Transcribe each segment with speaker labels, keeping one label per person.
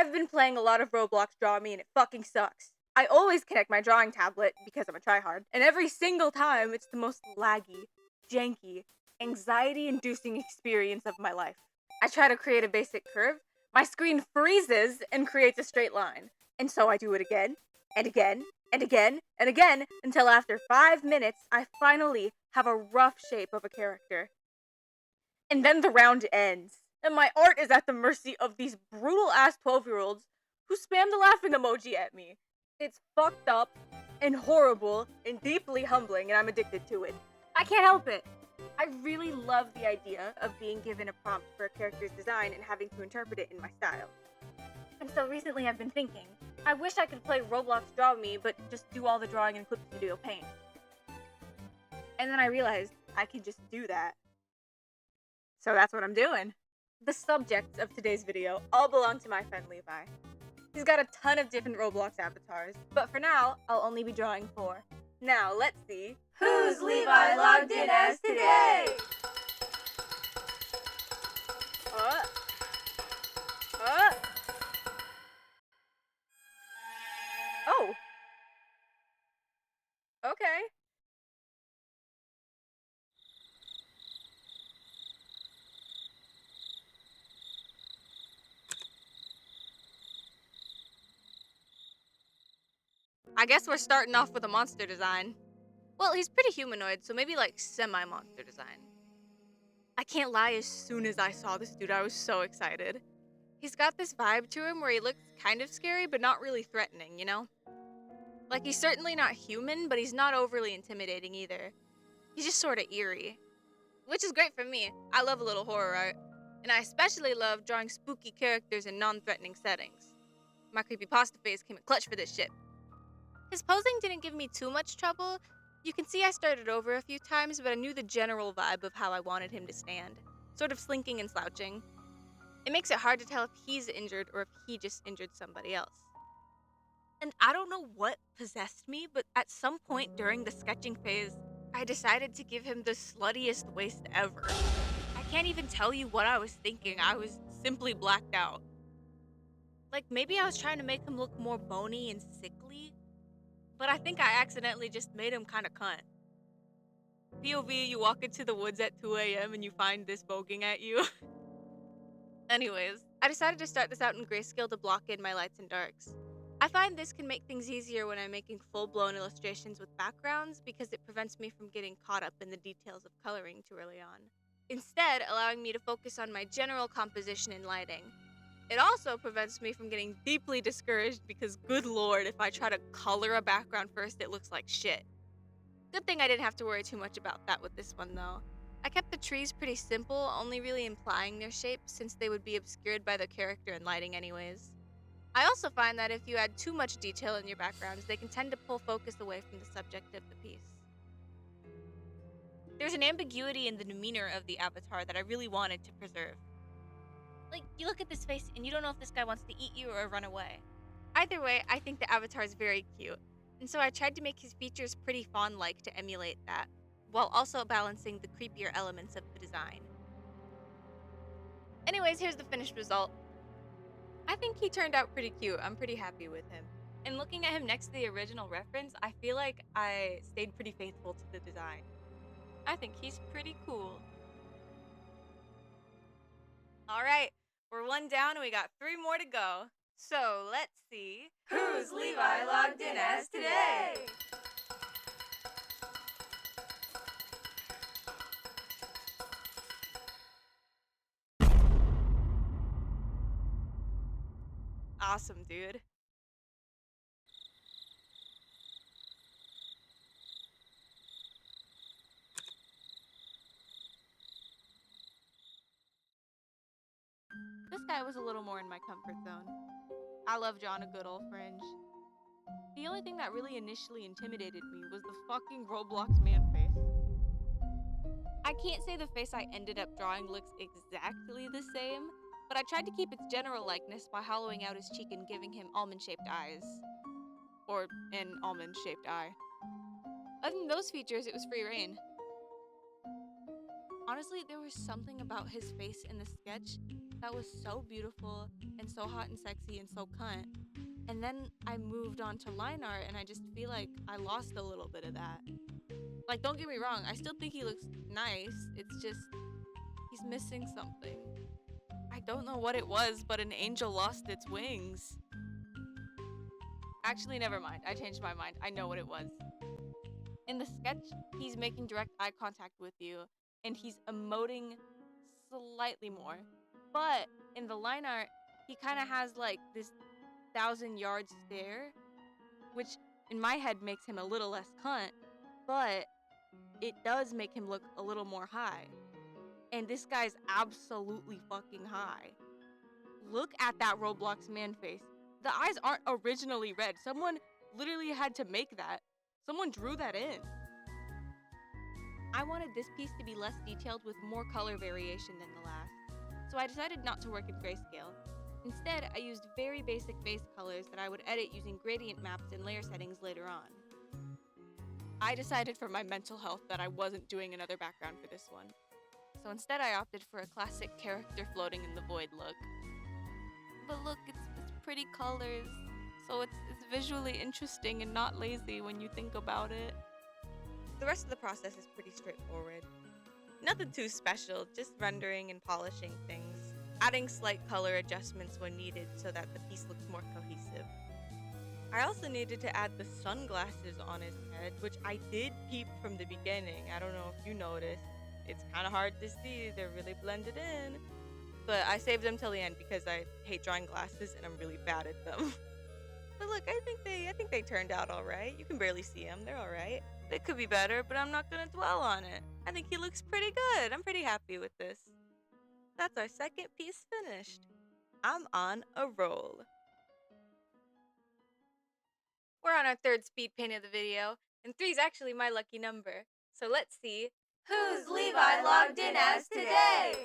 Speaker 1: I've been playing a lot of Roblox Draw Me and it fucking sucks. I always connect my drawing tablet because I'm a tryhard, and every single time it's the most laggy, janky, anxiety-inducing experience of my life. I try to create a basic curve, my screen freezes and creates a straight line. And so I do it again, and again, and again, and again, until after 5 minutes, I finally have a rough shape of a character. And then the round ends, and my art is at the mercy of these brutal-ass 12-year-olds who spam the laughing emoji at me. It's fucked up, and horrible, and deeply humbling, and I'm addicted to it. I can't help it. I really love the idea of being given a prompt for a character's design and having to interpret it in my style. And so recently I've been thinking, I wish I could play Roblox Draw Me, but just do all the drawing in Clip Studio Paint. And then I realized I can just do that. So that's what I'm doing. The subjects of today's video all belong to my friend Levi. He's got a ton of different Roblox avatars, but for now, I'll only be drawing 4. Now, let's see who's Levi logged in as today? Oh. Okay. I guess we're starting off with a monster design. Well, he's pretty humanoid, so maybe like semi-monster design. I can't lie, as soon as I saw this dude, I was so excited. He's got this vibe to him where he looks kind of scary, but not really threatening, you know? Like, he's certainly not human, but he's not overly intimidating either. He's just sort of eerie. Which is great for me. I love a little horror art. And I especially love drawing spooky characters in non-threatening settings. My creepypasta face came in clutch for this shit. His posing didn't give me too much trouble. You can see I started over a few times, but I knew the general vibe of how I wanted him to stand. Sort of slinking and slouching. It makes it hard to tell if he's injured or if he just injured somebody else. And I don't know what possessed me, but at some point during the sketching phase, I decided to give him the sluttiest waist ever. I can't even tell you what I was thinking. I was simply blacked out. Like, maybe I was trying to make him look more bony and sickly, but I think I accidentally just made him kind of cunt. POV, you walk into the woods at 2 a.m. and you find this voguing at you. Anyways, I decided to start this out in grayscale to block in my lights and darks. I find this can make things easier when I'm making full-blown illustrations with backgrounds because it prevents me from getting caught up in the details of coloring too early on, instead allowing me to focus on my general composition and lighting. It also prevents me from getting deeply discouraged because, good lord, if I try to color a background first, it looks like shit. Good thing I didn't have to worry too much about that with this one though. I kept the trees pretty simple, only really implying their shape since they would be obscured by the character and lighting anyways. I also find that if you add too much detail in your backgrounds, they can tend to pull focus away from the subject of the piece. There's an ambiguity in the demeanor of the avatar that I really wanted to preserve. Like, you look at this face and you don't know if this guy wants to eat you or run away. Either way, I think the avatar is very cute, and so I tried to make his features pretty fawn-like to emulate that, while also balancing the creepier elements of the design. Anyways, here's the finished result. I think he turned out pretty cute. I'm pretty happy with him. And looking at him next to the original reference, I feel like I stayed pretty faithful to the design. I think he's pretty cool. Alright, we're 1 down and we got 3 more to go. So let's see who's Levi logged in as today? Awesome, dude. This guy was a little more in my comfort zone. I love drawing a good old fringe. The only thing that really initially intimidated me was the fucking Roblox man face. I can't say the face I ended up drawing looks exactly the same, but I tried to keep its general likeness by hollowing out his cheek and giving him almond-shaped eyes. Or an almond-shaped eye. Other than those features, it was free reign. Honestly, there was something about his face in the sketch that was so beautiful and so hot and sexy and so cunt. And then I moved on to line art, and I just feel like I lost a little bit of that. Like, don't get me wrong, I still think he looks nice. It's just, he's missing something. I don't know what it was, but an angel lost its wings. Actually, never mind. I changed my mind. I know what it was. In the sketch, he's making direct eye contact with you, and he's emoting slightly more. But in the line art, he kind of has like this 1,000-yard stare, which in my head makes him a little less cunt, but it does make him look a little more high. And this guy's absolutely fucking high. Look at that Roblox man face. The eyes aren't originally red. Someone literally had to make that. Someone drew that in. I wanted this piece to be less detailed with more color variation than the last, so I decided not to work in grayscale. Instead, I used very basic base colors that I would edit using gradient maps and layer settings later on. I decided for my mental health that I wasn't doing another background for this one, so instead I opted for a classic character floating in the void look. But look, it's pretty colors, so it's visually interesting and not lazy when you think about it. The rest of the process is pretty straightforward. Nothing too special, just rendering and polishing things, adding slight color adjustments when needed so that the piece looks more cohesive. I also needed to add the sunglasses on his head, which I did peep from the beginning. I don't know if you noticed. It's kind of hard to see, they're really blended in. But I saved them till the end because I hate drawing glasses and I'm really bad at them. But look, I think they turned out alright. You can barely see them, they're alright. They could be better, but I'm not gonna dwell on it. I think he looks pretty good. I'm pretty happy with this. That's our second piece finished. I'm on a roll. We're on our third speed paint of the video, and 3's actually my lucky number. So let's see who's Levi logged in as today?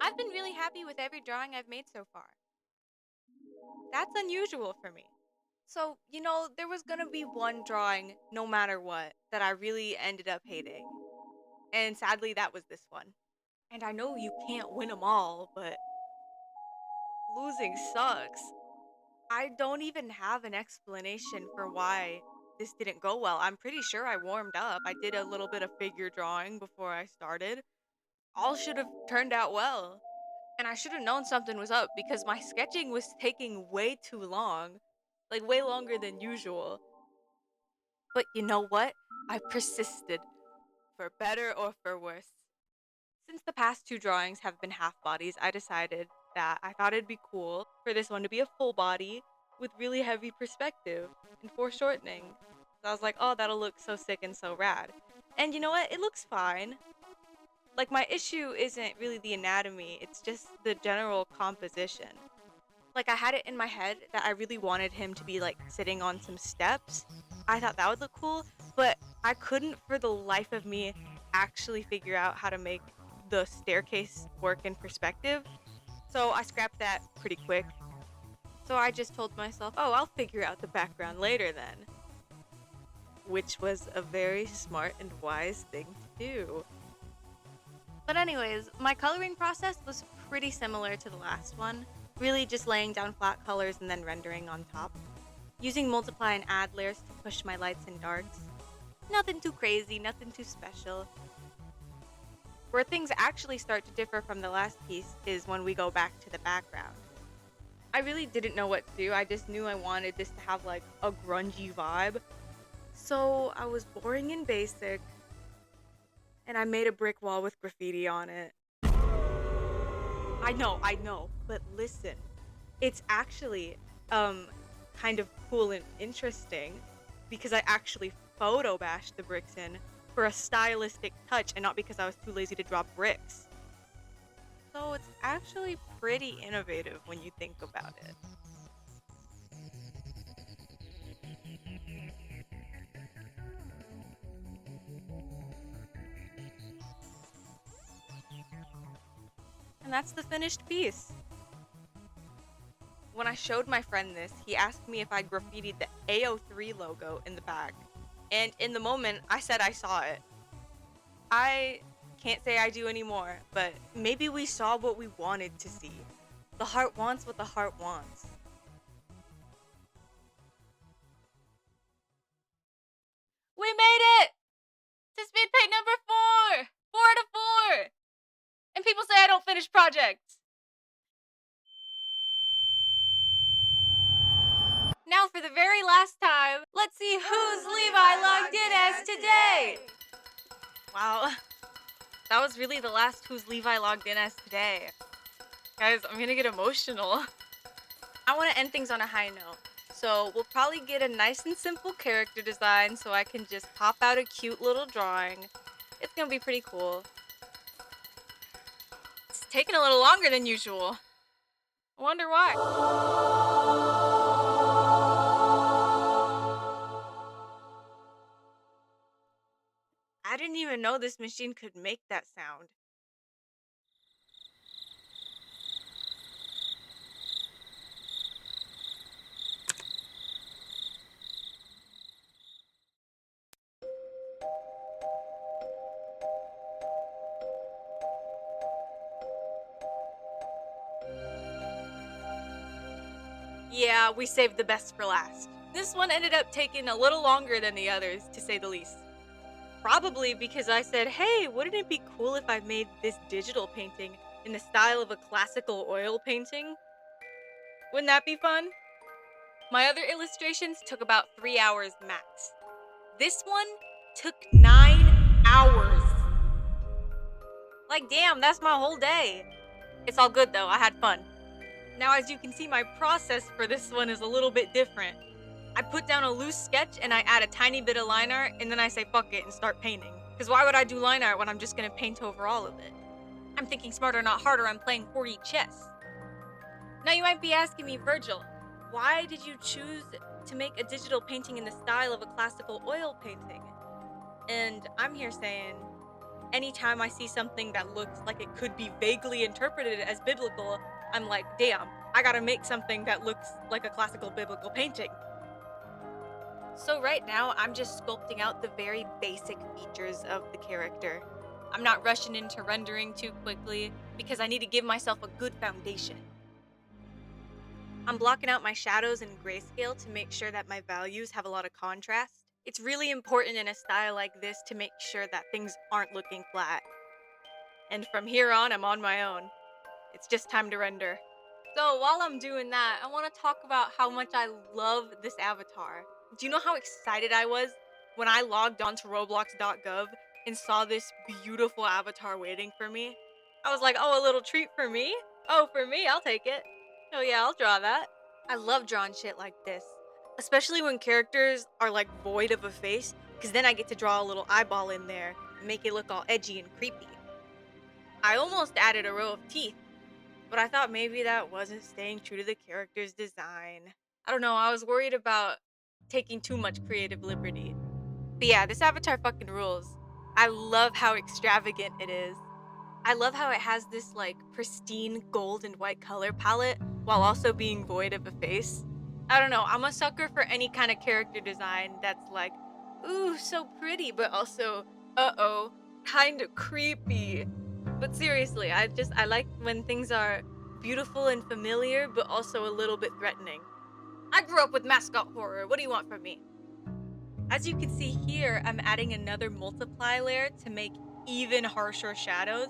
Speaker 1: I've been really happy with every drawing I've made so far. That's unusual for me. So, there was gonna be one drawing, no matter what, that I really ended up hating. And sadly, that was this one. And I know you can't win them all, but losing sucks. I don't even have an explanation for why this didn't go well. I'm pretty sure I warmed up. I did a little bit of figure drawing before I started. All should have turned out well. And I should have known something was up because my sketching was taking way too long. Like, way longer than usual. But you know what? I persisted. For better or for worse. Since the past 2 drawings have been half bodies, I decided that I thought it'd be cool for this one to be a full body with really heavy perspective and foreshortening. So I was like, oh, that'll look so sick and so rad. And you know what? It looks fine. Like, my issue isn't really the anatomy, it's just the general composition. Like, I had it in my head that I really wanted him to be, like, sitting on some steps. I thought that would look cool, but I couldn't for the life of me actually figure out how to make the staircase work in perspective. So I scrapped that pretty quick. So I just told myself, oh, I'll figure out the background later then. Which was a very smart and wise thing to do. But anyways, my coloring process was pretty similar to the last one. Really just laying down flat colors and then rendering on top. Using multiply and add layers to push my lights and darks. Nothing too crazy, nothing too special. Where things actually start to differ from the last piece is when we go back to the background. I really didn't know what to do, I just knew I wanted this to have like a grungy vibe. So I was boring and basic, and I made a brick wall with graffiti on it. I know, but listen, it's actually kind of cool and interesting because I actually photo bashed the bricks in for a stylistic touch and not because I was too lazy to draw bricks. So it's actually pretty innovative when you think about it. that's the finished piece. When I showed my friend this, he asked me if I graffitied the AO3 logo in the back. And in the moment, I said I saw it. I can't say I do anymore, but maybe we saw what we wanted to see. The heart wants what the heart wants. We made it! To speed paint number 4! 4 out of 4! And people say I don't finish projects. Now for the very last time, let's see who's Levi logged in as today! Wow, that was really the last who's Levi logged in as today. Guys, I'm gonna get emotional. I want to end things on a high note. So we'll probably get a nice and simple character design so I can just pop out a cute little drawing. It's gonna be pretty cool. It's taking a little longer than usual. I wonder why. I didn't even know this machine could make that sound. Yeah, we saved the best for last. This one ended up taking a little longer than the others, to say the least. Probably because I said, hey, wouldn't it be cool if I made this digital painting in the style of a classical oil painting? Wouldn't that be fun? My other illustrations took about 3 hours max. This one took 9 hours. Like, damn, that's my whole day. It's all good though, I had fun. Now, as you can see, my process for this one is a little bit different. I put down a loose sketch and I add a tiny bit of line art and then I say fuck it and start painting. Because why would I do line art when I'm just gonna paint over all of it? I'm thinking smarter, not harder. I'm playing 4D chess. Now you might be asking me, Virgil, why did you choose to make a digital painting in the style of a classical oil painting? And I'm here saying, anytime I see something that looks like it could be vaguely interpreted as biblical, I'm like, damn, I gotta make something that looks like a classical biblical painting. So right now, I'm just sculpting out the very basic features of the character. I'm not rushing into rendering too quickly because I need to give myself a good foundation. I'm blocking out my shadows in grayscale to make sure that my values have a lot of contrast. It's really important in a style like this to make sure that things aren't looking flat. And from here on, I'm on my own. It's just time to render. So while I'm doing that, I want to talk about how much I love this avatar. Do you know how excited I was when I logged onto roblox.gov and saw this beautiful avatar waiting for me? I was like, oh, a little treat for me? Oh, for me, I'll take it. Oh yeah, I'll draw that. I love drawing shit like this, especially when characters are like void of a face, because then I get to draw a little eyeball in there and make it look all edgy and creepy. I almost added a row of teeth, but I thought maybe that wasn't staying true to the character's design. I don't know, I was worried about taking too much creative liberty. But yeah, this avatar fucking rules. I love how extravagant it is. I love how it has this like pristine gold and white color palette while also being void of a face. I don't know, I'm a sucker for any kind of character design that's like, ooh, so pretty, but also, uh-oh, kind of creepy. But seriously, I like when things are beautiful and familiar, but also a little bit threatening. I grew up with mascot horror. What do you want from me? As you can see here, I'm adding another multiply layer to make even harsher shadows.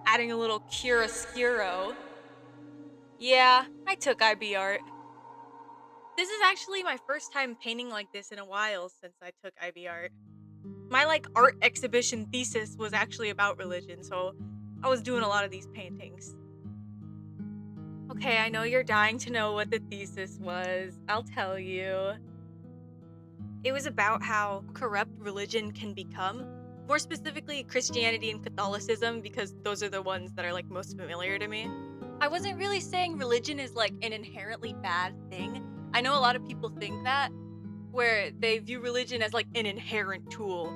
Speaker 1: Adding a little chiaroscuro. Yeah, I took IB art. This is actually my first time painting like this in a while since I took IB art. My like art exhibition thesis was actually about religion, so I was doing a lot of these paintings. Okay, I know you're dying to know what the thesis was. I'll tell you. It was about how corrupt religion can become. More specifically, Christianity and Catholicism, because those are the ones that are like most familiar to me. I wasn't really saying religion is like an inherently bad thing. I know a lot of people think that, where they view religion as like an inherent tool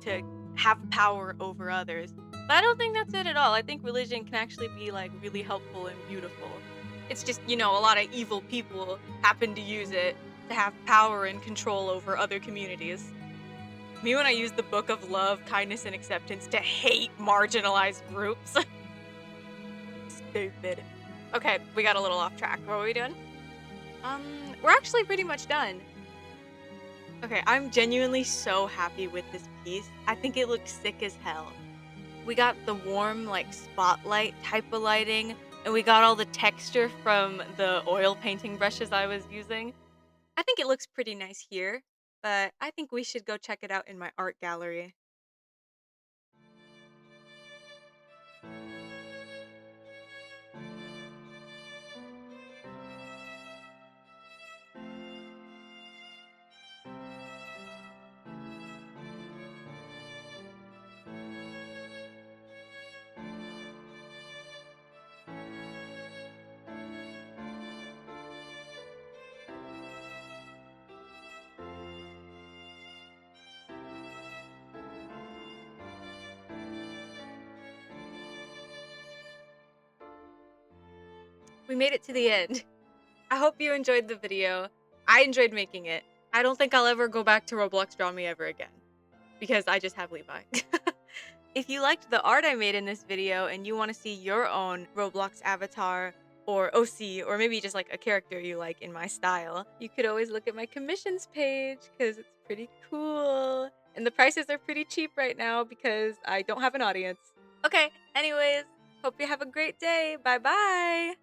Speaker 1: to have power over others. But I don't think that's it at all. I think religion can actually be like really helpful and beautiful. It's just, a lot of evil people happen to use it to have power and control over other communities. Me when I use the book of love, kindness, and acceptance to hate marginalized groups. Stupid. Okay, we got a little off track. What are we doing? We're actually pretty much done. Okay, I'm genuinely so happy with this piece. I think it looks sick as hell. We got the warm, like, spotlight type of lighting, and we got all the texture from the oil painting brushes I was using. I think it looks pretty nice here, but I think we should go check it out in my art gallery. We made it to the end. I hope you enjoyed the video. I enjoyed making it. I don't think I'll ever go back to Roblox Draw Me ever again, because I just have Levi. If you liked the art I made in this video and you want to see your own Roblox avatar or OC, or maybe just like a character you like in my style, you could always look at my commissions page because it's pretty cool. And the prices are pretty cheap right now because I don't have an audience. Okay, anyways, hope you have a great day. Bye bye.